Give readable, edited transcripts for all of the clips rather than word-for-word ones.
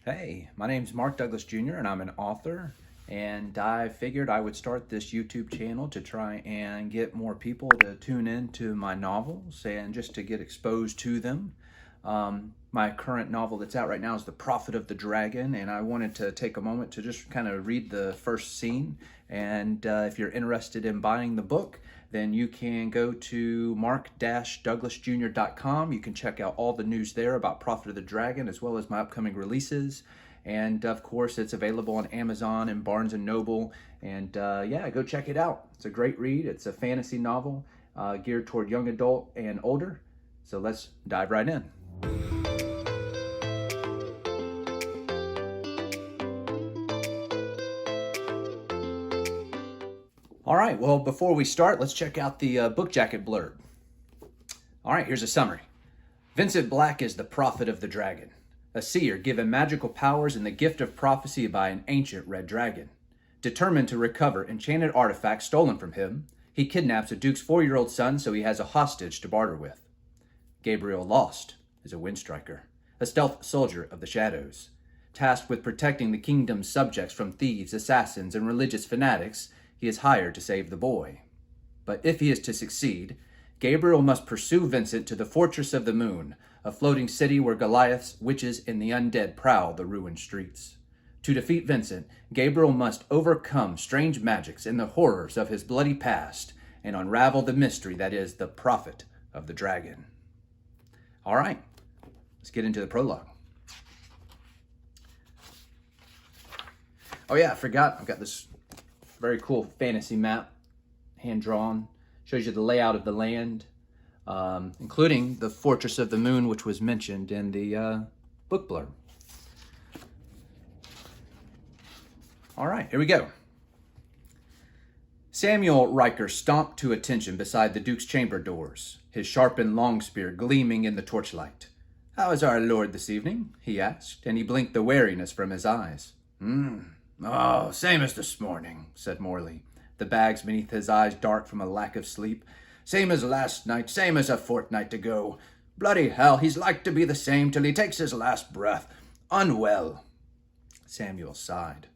Hey, my name's Mark Douglas Jr. and I'm an author, and I figured I would start this YouTube channel to try and get more people to tune in to my novels and just to get exposed to them. My current novel that's out right now is The Prophet of the Dragon, and I wanted to take a moment to just kind of read the first scene. And if you're interested in buying the book, then you can go to mark-douglasjr.com. You can check out all the news there about Prophet of the Dragon, as well as my upcoming releases. And of course, it's available on Amazon and Barnes & Noble. And yeah, go check it out. It's a great read. It's a fantasy novel geared toward young adult and older. So let's dive right in. All right, well, before we start, let's check out the book jacket blurb. All right, here's a summary. Vincent Black is the Prophet of the Dragon, a seer given magical powers and the gift of prophecy by an ancient red dragon. Determined to recover enchanted artifacts stolen from him, he kidnaps a duke's 4-year-old son so he has a hostage to barter with. Gabriel Lost is a windstriker, a stealth soldier of the shadows. Tasked with protecting the kingdom's subjects from thieves, assassins, and religious fanatics, he is hired to save the boy. But if he is to succeed, Gabriel must pursue Vincent to the Fortress of the Moon, a floating city where Goliaths, witches, and the undead prowl the ruined streets. To defeat Vincent, Gabriel must overcome strange magics and the horrors of his bloody past and unravel the mystery that is the Prophet of the Dragon. All right, let's get into the prologue. Oh yeah, I forgot, I've got this very cool fantasy map, hand-drawn. Shows you the layout of the land, including the Fortress of the Moon, which was mentioned in the book blurb. All right, here we go. Samuel Riker stomped to attention beside the Duke's chamber doors, his sharpened long spear gleaming in the torchlight. "How is our lord this evening?" he asked, and he blinked the wariness from his eyes. "Oh, same as this morning," said Morley, the bags beneath his eyes dark from a lack of sleep. "Same as last night, same as a fortnight ago. Bloody hell, he's like to be the same till he takes his last breath. Unwell." Samuel sighed.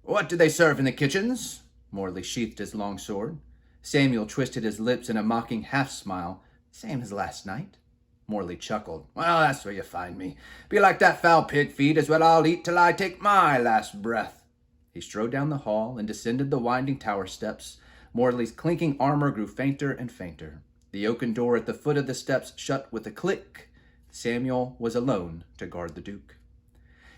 "What do they serve in the kitchens?" Morley sheathed his long sword. Samuel twisted his lips in a mocking half-smile. "Same as last night." Morley chuckled. "Well, that's where you find me. Be like that foul pig feed is what I'll eat till I take my last breath." He strode down the hall and descended the winding tower steps. Morley's clinking armor grew fainter and fainter. The oaken door at the foot of the steps shut with a click. Samuel was alone to guard the Duke.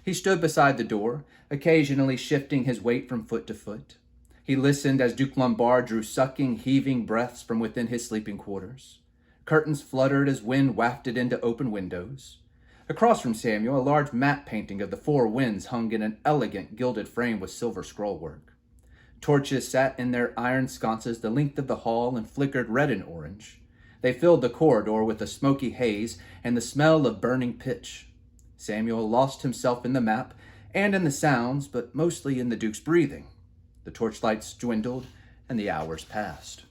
He stood beside the door, occasionally shifting his weight from foot to foot. He listened as Duke Lombard drew sucking, heaving breaths from within his sleeping quarters. Curtains fluttered as wind wafted into open windows. Across from Samuel, a large map painting of the four winds hung in an elegant gilded frame with silver scrollwork. Torches sat in their iron sconces the length of the hall and flickered red and orange. They filled the corridor with a smoky haze and the smell of burning pitch. Samuel lost himself in the map and in the sounds, but mostly in the Duke's breathing. The torchlights dwindled and the hours passed.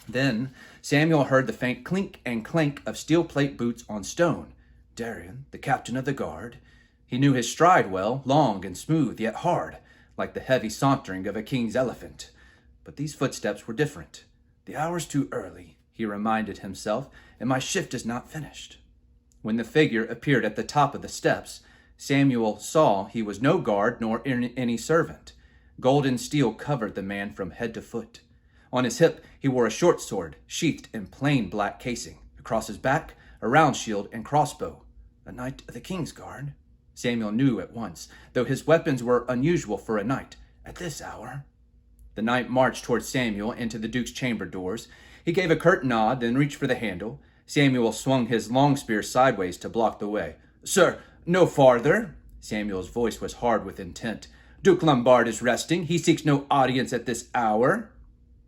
Then Samuel heard the faint clink and clank of steel plate boots on stone. Darian, the captain of the guard. He knew his stride well, long and smooth, yet hard, like the heavy sauntering of a king's elephant. But these footsteps were different. "The hour's too early," he reminded himself, "and my shift is not finished." When the figure appeared at the top of the steps, Samuel saw he was no guard nor any servant. Golden steel covered the man from head to foot. On his hip, he wore a short sword, sheathed in plain black casing. Across his back, a round shield and crossbow. A knight of the King's Guard? Samuel knew at once, though his weapons were unusual for a knight at this hour. The knight marched toward Samuel into the Duke's chamber doors. He gave a curt nod, then reached for the handle. Samuel swung his long spear sideways to block the way. "Sir, no farther." Samuel's voice was hard with intent. "Duke Lombard is resting. He seeks no audience at this hour."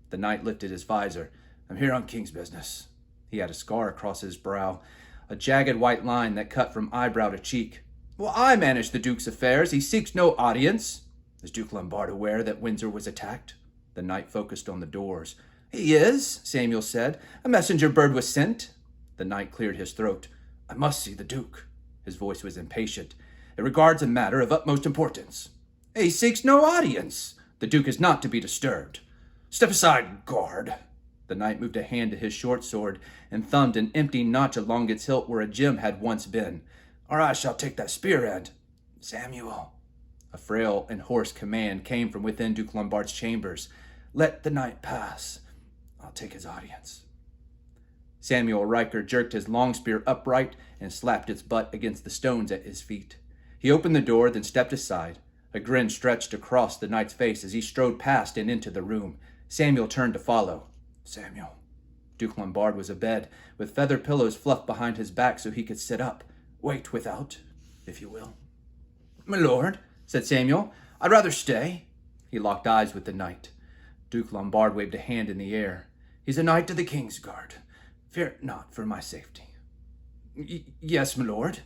The knight lifted his visor. "I'm here on King's business." He had a scar across his brow, a jagged white line that cut from eyebrow to cheek. "Well, I manage the Duke's affairs. He seeks no audience." "Is Duke Lombard aware that Windsor was attacked?" The knight focused on the doors. "He is," Samuel said. "A messenger bird was sent." The knight cleared his throat. "I must see the Duke." His voice was impatient. It regards a matter of utmost importance. He seeks no audience. The Duke is not to be disturbed. Step aside, guard. The knight moved a hand to his short sword and thumbed an empty notch along its hilt where a gem had once been. Or I shall take that spear and... Samuel. A frail and hoarse command came from within Duke Lombard's chambers. Let the knight pass. I'll take his audience. Samuel Riker jerked his long spear upright and slapped its butt against the stones at his feet. He opened the door, then stepped aside. A grin stretched across the knight's face as he strode past and into the room. Samuel turned to follow. Samuel. Duke Lombard was abed, with feather pillows fluffed behind his back so he could sit up. Wait without, if you will. My lord, said Samuel, I'd rather stay. He locked eyes with the knight. Duke Lombard waved a hand in the air. He's a knight of the King's Guard. Fear not for my safety. Yes, my lord.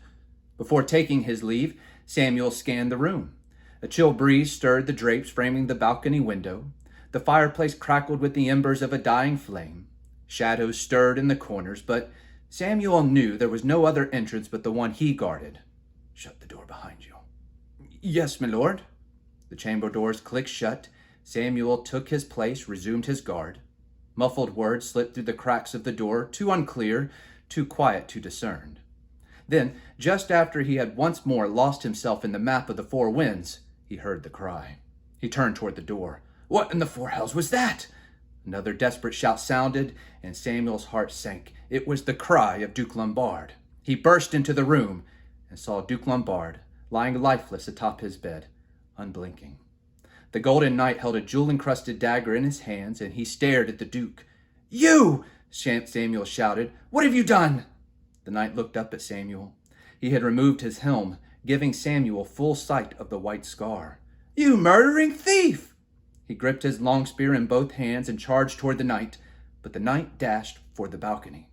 Before taking his leave, Samuel scanned the room. A chill breeze stirred the drapes framing the balcony window. The fireplace crackled with the embers of a dying flame. Shadows stirred in the corners, but Samuel knew there was no other entrance but the one he guarded. Shut the door behind you. Yes, my lord. The chamber doors clicked shut. Samuel took his place, resumed his guard. Muffled words slipped through the cracks of the door, too unclear, too quiet to discern. Then, just after he had once more lost himself in the map of the four winds, he heard the cry. He turned toward the door. What in the four hells was that? Another desperate shout sounded, and Samuel's heart sank. It was the cry of Duke Lombard. He burst into the room and saw Duke Lombard lying lifeless atop his bed, unblinking. The Golden Knight held a jewel-encrusted dagger in his hands, and he stared at the Duke. You! Samuel shouted. What have you done? The knight looked up at Samuel. He had removed his helm, giving Samuel full sight of the white scar. You murdering thief! He gripped his long spear in both hands and charged toward the knight, but the knight dashed for the balcony.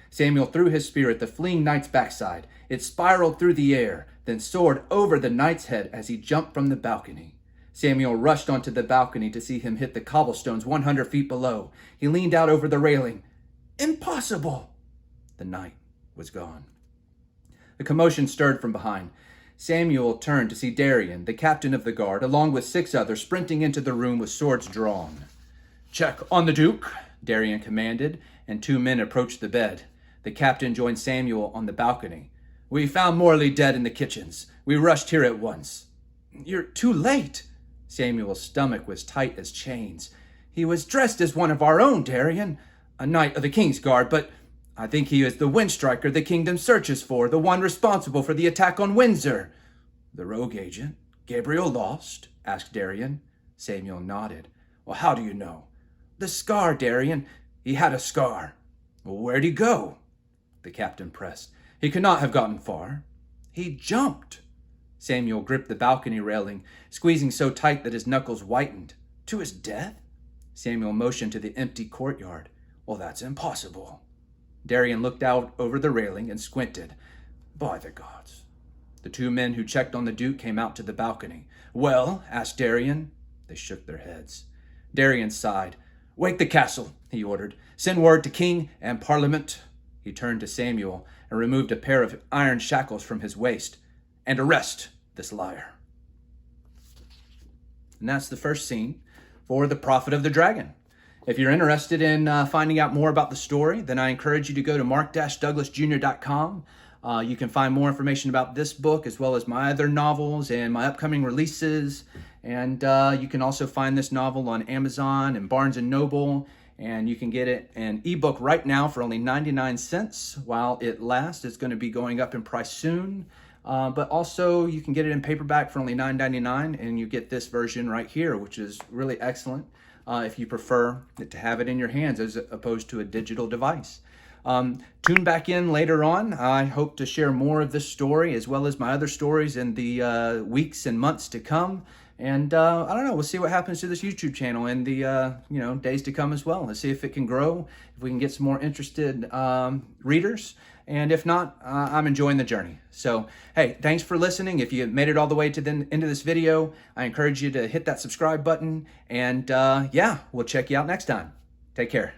Samuel threw his spear at the fleeing knight's backside. It spiraled through the air, then soared over the knight's head as he jumped from the balcony. Samuel rushed onto the balcony to see him hit the cobblestones 100 feet below. He leaned out over the railing. Impossible! The knight was gone. A commotion stirred from behind. Samuel turned to see Darian, the captain of the guard, along with 6 others, sprinting into the room with swords drawn. Check on the Duke, Darian commanded, and 2 men approached the bed. The captain joined Samuel on the balcony. We found Morley dead in the kitchens. We rushed here at once. You're too late. Samuel's stomach was tight as chains. He was dressed as one of our own, Darian, a knight of the King's Guard, but I think he is the windstriker the kingdom searches for, the one responsible for the attack on Windsor. The rogue agent, Gabriel Lost? Asked Darian. Samuel nodded. Well, how do you know? The scar, Darian. He had a scar. Well, where'd he go? The captain pressed. He could not have gotten far. He jumped. Samuel gripped the balcony railing, squeezing so tight that his knuckles whitened. To his death? Samuel motioned to the empty courtyard. Well, that's impossible. Darian looked out over the railing and squinted. By the gods. The 2 men who checked on the Duke came out to the balcony. Well, asked Darian. They shook their heads. Darian sighed. Wake the castle, he ordered. Send word to King and Parliament. He turned to Samuel and removed a pair of iron shackles from his waist. And arrest this liar. And that's the first scene for The Prophet of the Dragon. If you're interested in finding out more about the story, then I encourage you to go to mark-douglasjr.com. You can find more information about this book as well as my other novels and my upcoming releases. And you can also find this novel on Amazon and Barnes & Noble. And you can get it an ebook right now for only 99 cents while it lasts. It's going to be going up in price soon. But also you can get it in paperback for only $9.99, and you get this version right here, which is really excellent if you prefer to have it in your hands as opposed to a digital device. Tune back in later on. I hope to share more of this story as well as my other stories in the weeks and months to come. And I don't know, we'll see what happens to this YouTube channel in the days to come as well. Let's see if it can grow, if we can get some more interested readers. And if not, I'm enjoying the journey. So, hey, thanks for listening. If you made it all the way to the end of this video, I encourage you to hit that subscribe button. And yeah, we'll check you out next time. Take care.